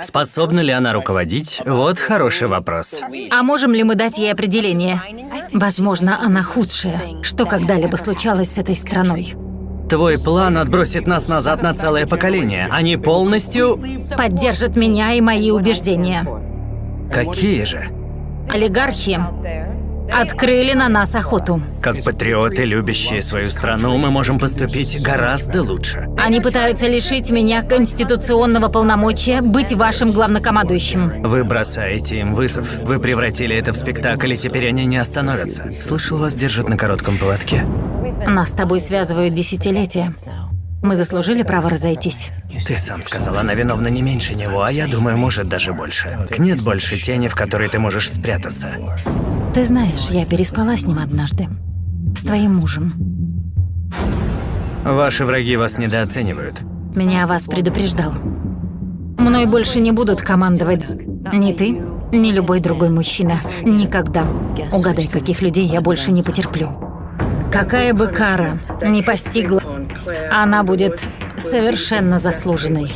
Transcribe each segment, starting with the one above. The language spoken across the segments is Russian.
Способна ли она руководить? Вот хороший вопрос. А можем ли мы дать ей определение? Возможно, она худшая, что когда-либо случалось с этой страной. Твой план отбросит нас назад на целое поколение. Они полностью... Поддержит меня и мои убеждения. Какие же? Олигархи открыли на нас охоту. Как патриоты, любящие свою страну, мы можем поступить гораздо лучше. Они пытаются лишить меня конституционного полномочия быть вашим главнокомандующим. Вы бросаете им вызов. Вы превратили это в спектакль, и теперь они не остановятся. Слышал, вас держат на коротком поводке. Нас с тобой связывают десятилетия. Мы заслужили право разойтись. Ты сам сказал, она виновна не меньше него, а я думаю, может, даже больше. Нет больше тени, в которой ты можешь спрятаться. Ты знаешь, я переспала с ним однажды. С твоим мужем. Ваши враги вас недооценивают. Меня о вас предупреждал. Мной больше не будут командовать ни ты, ни любой другой мужчина. Никогда. Угадай, каких людей я больше не потерплю. Какая бы кара ни постигла, она будет совершенно заслуженной.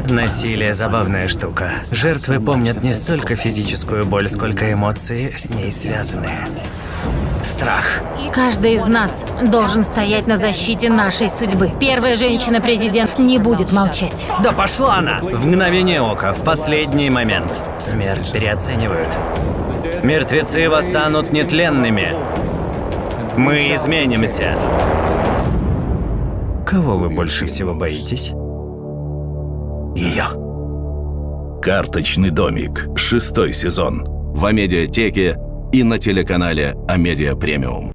Насилие – забавная штука. Жертвы помнят не столько физическую боль, сколько эмоции, с ней связанные. Страх. Каждый из нас должен стоять на защите нашей судьбы. Первая женщина-президент не будет молчать. Да пошла она! В мгновение ока, в последний момент. Смерть переоценивают. Мертвецы восстанут нетленными. Мы изменимся. Кого вы больше всего боитесь? Ее. «Карточный домик», 6-й сезон. В Амедиатеке и на телеканале Амедиа Премиум.